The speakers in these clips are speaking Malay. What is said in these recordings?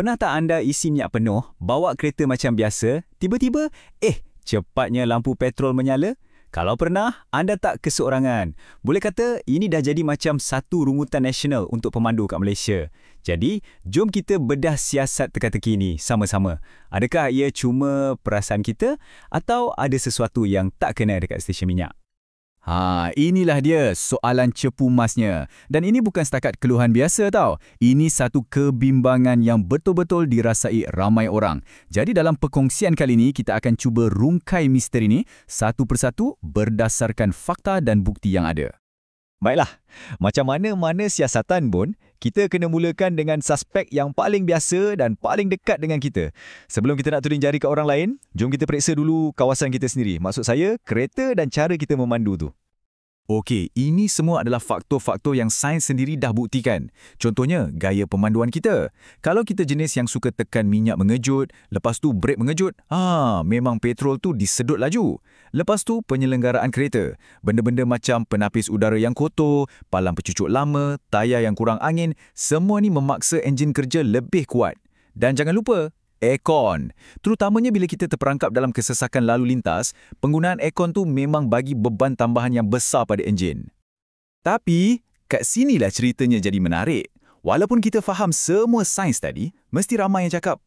Pernah tak anda isi minyak penuh, bawa kereta macam biasa, tiba-tiba, cepatnya lampu petrol menyala? Kalau pernah, anda tak keseorangan. Boleh kata, ini dah jadi macam satu rungutan nasional untuk pemandu kat Malaysia. Jadi, jom kita bedah siasat teka-teki ini sama-sama. Adakah ia cuma perasaan kita atau ada sesuatu yang tak kena dekat stesen minyak? Inilah dia soalan cepu masnya. Dan ini bukan setakat keluhan biasa tau. Ini satu kebimbangan yang betul-betul dirasai ramai orang. Jadi dalam perkongsian kali ini, kita akan cuba rungkai misteri ini satu persatu berdasarkan fakta dan bukti yang ada. Baiklah, macam mana siasatan pun, kita kena mulakan dengan suspek yang paling biasa dan paling dekat dengan kita. Sebelum kita nak tuding jari ke orang lain, jom kita periksa dulu kawasan kita sendiri. Maksud saya, kereta dan cara kita memandu tu. Okey, ini semua adalah faktor-faktor yang sains sendiri dah buktikan. Contohnya, gaya pemanduan kita. Kalau kita jenis yang suka tekan minyak mengejut, lepas tu brek mengejut, memang petrol tu disedut laju. Lepas tu, penyelenggaraan kereta. Benda-benda macam penapis udara yang kotor, palang pencucuk lama, tayar yang kurang angin, semua ni memaksa enjin kerja lebih kuat. Dan jangan lupa, aircon. Terutamanya bila kita terperangkap dalam kesesakan lalu lintas, penggunaan aircon tu memang bagi beban tambahan yang besar pada enjin. Tapi, kat sinilah ceritanya jadi menarik. Walaupun kita faham semua sains tadi, mesti ramai yang cakap,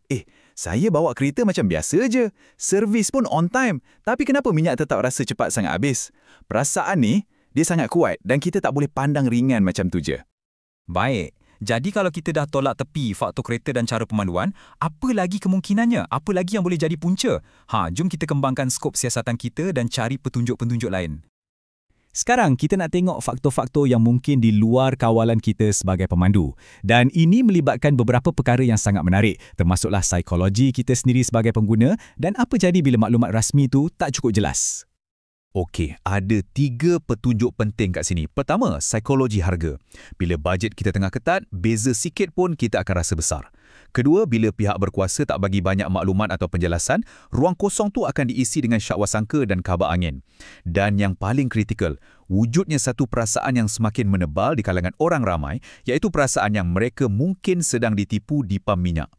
saya bawa kereta macam biasa je. Servis pun on time. Tapi kenapa minyak tetap rasa cepat sangat habis? Perasaan ni, dia sangat kuat dan kita tak boleh pandang ringan macam tu je. Baik. Jadi kalau kita dah tolak tepi faktor kereta dan cara pemanduan, apa lagi kemungkinannya? Apa lagi yang boleh jadi punca? Jom kita kembangkan skop siasatan kita dan cari petunjuk-petunjuk lain. Sekarang kita nak tengok faktor-faktor yang mungkin di luar kawalan kita sebagai pemandu. Dan ini melibatkan beberapa perkara yang sangat menarik, termasuklah psikologi kita sendiri sebagai pengguna dan apa jadi bila maklumat rasmi tu tak cukup jelas. Okey, ada 3 petunjuk penting kat sini. Pertama, psikologi harga. Bila bajet kita tengah ketat, beza sikit pun kita akan rasa besar. Kedua, bila pihak berkuasa tak bagi banyak maklumat atau penjelasan, ruang kosong tu akan diisi dengan syakwasangka dan khabar angin. Dan yang paling kritikal, wujudnya satu perasaan yang semakin menebal di kalangan orang ramai, iaitu perasaan yang mereka mungkin sedang ditipu di pam minyak.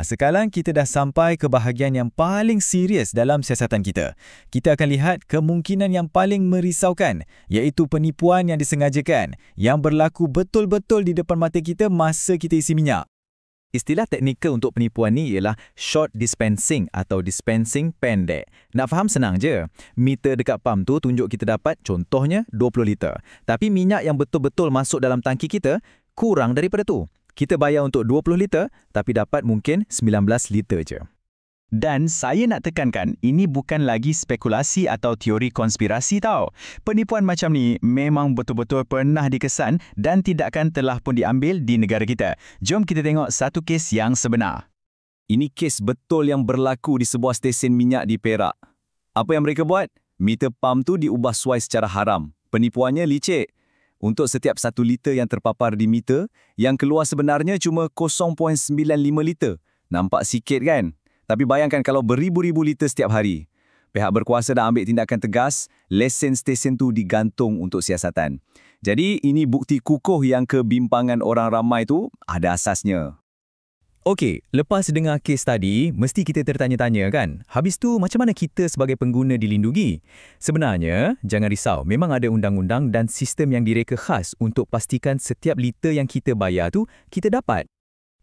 Sekarang kita dah sampai ke bahagian yang paling serius dalam siasatan kita. Kita akan lihat kemungkinan yang paling merisaukan, iaitu penipuan yang disengajakan, yang berlaku betul-betul di depan mata kita masa kita isi minyak. Istilah teknikal untuk penipuan ni ialah short dispensing atau dispensing pendek. Nak faham senang je. Meter dekat pam tu tunjuk kita dapat contohnya 20 liter. Tapi minyak yang betul-betul masuk dalam tangki kita kurang daripada tu. Kita bayar untuk 20 liter, tapi dapat mungkin 19 liter je. Dan saya nak tekankan, ini bukan lagi spekulasi atau teori konspirasi tau. Penipuan macam ni memang betul-betul pernah dikesan dan tindakan telah pun diambil di negara kita. Jom kita tengok satu kes yang sebenar. Ini kes betul yang berlaku di sebuah stesen minyak di Perak. Apa yang mereka buat? Meter pam tu diubah suai secara haram. Penipuannya licik. Untuk setiap 1 liter yang terpapar di meter, yang keluar sebenarnya cuma 0.95 liter. Nampak sikit kan? Tapi bayangkan kalau beribu-ribu liter setiap hari. Pihak berkuasa dah ambil tindakan tegas, lesen stesen tu digantung untuk siasatan. Jadi ini bukti kukuh yang kebimbangan orang ramai tu ada asasnya. Okey, lepas dengar kes tadi, mesti kita tertanya-tanya kan? Habis tu, macam mana kita sebagai pengguna dilindungi? Sebenarnya, jangan risau, memang ada undang-undang dan sistem yang direka khas untuk pastikan setiap liter yang kita bayar tu, kita dapat.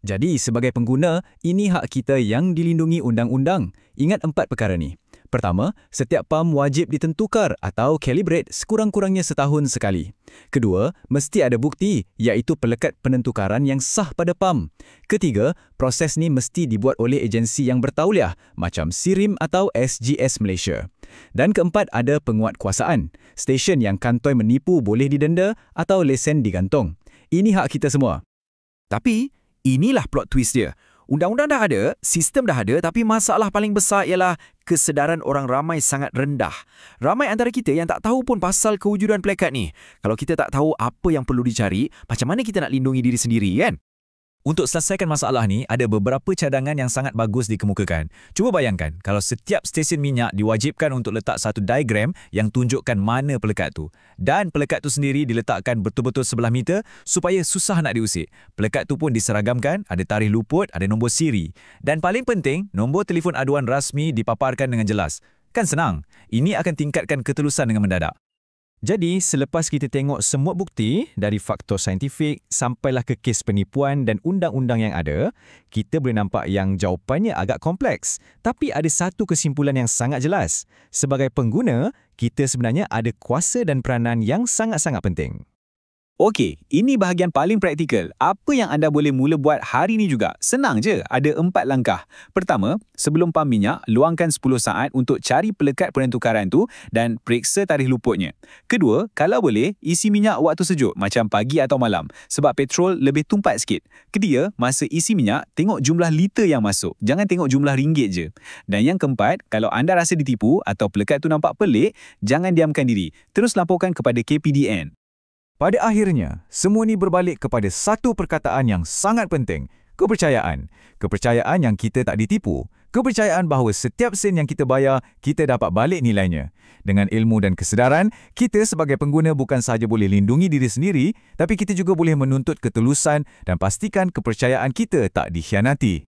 Jadi, sebagai pengguna, ini hak kita yang dilindungi undang-undang. Ingat 4 perkara ni. Pertama, setiap pam wajib ditentukar atau calibrate sekurang-kurangnya setahun sekali. Kedua, mesti ada bukti, iaitu pelekat penentukaran yang sah pada pam. Ketiga, proses ni mesti dibuat oleh agensi yang bertauliah, macam SIRIM atau SGS Malaysia. Dan keempat, ada penguatkuasaan. Stesen yang kantoi menipu boleh didenda atau lesen digantung. Ini hak kita semua. Tapi, inilah plot twist dia. Undang-undang dah ada, sistem dah ada, tapi masalah paling besar ialah kesedaran orang ramai sangat rendah. Ramai antara kita yang tak tahu pun pasal kewujudan pelekat ni. Kalau kita tak tahu apa yang perlu dicari, macam mana kita nak lindungi diri sendiri kan? Untuk selesaikan masalah ni, ada beberapa cadangan yang sangat bagus dikemukakan. Cuba bayangkan, kalau setiap stesen minyak diwajibkan untuk letak satu diagram yang tunjukkan mana pelekat tu. Dan pelekat tu sendiri diletakkan betul-betul sebelah meter supaya susah nak diusik. Pelekat tu pun diseragamkan, ada tarikh luput, ada nombor siri. Dan paling penting, nombor telefon aduan rasmi dipaparkan dengan jelas. Kan senang? Ini akan tingkatkan ketelusan dengan mendadak. Jadi, selepas kita tengok semua bukti dari faktor saintifik sampailah ke kes penipuan dan undang-undang yang ada, kita boleh nampak yang jawapannya agak kompleks. Tapi ada satu kesimpulan yang sangat jelas. Sebagai pengguna, kita sebenarnya ada kuasa dan peranan yang sangat-sangat penting. Okey, ini bahagian paling praktikal. Apa yang anda boleh mula buat hari ini juga? Senang je, ada 4 langkah. Pertama, sebelum pam minyak, luangkan 10 saat untuk cari pelekat penentukaran tu dan periksa tarikh luputnya. Kedua, kalau boleh, isi minyak waktu sejuk macam pagi atau malam sebab petrol lebih tumpat sikit. Ketiga, masa isi minyak, tengok jumlah liter yang masuk. Jangan tengok jumlah ringgit je. Dan yang keempat, kalau anda rasa ditipu atau pelekat tu nampak pelik, jangan diamkan diri. Terus laporkan kepada KPDN. Pada akhirnya, semua ni berbalik kepada satu perkataan yang sangat penting, kepercayaan. Kepercayaan yang kita tak ditipu. Kepercayaan bahawa setiap sen yang kita bayar, kita dapat balik nilainya. Dengan ilmu dan kesedaran, kita sebagai pengguna bukan sahaja boleh lindungi diri sendiri, tapi kita juga boleh menuntut ketulusan dan pastikan kepercayaan kita tak dikhianati.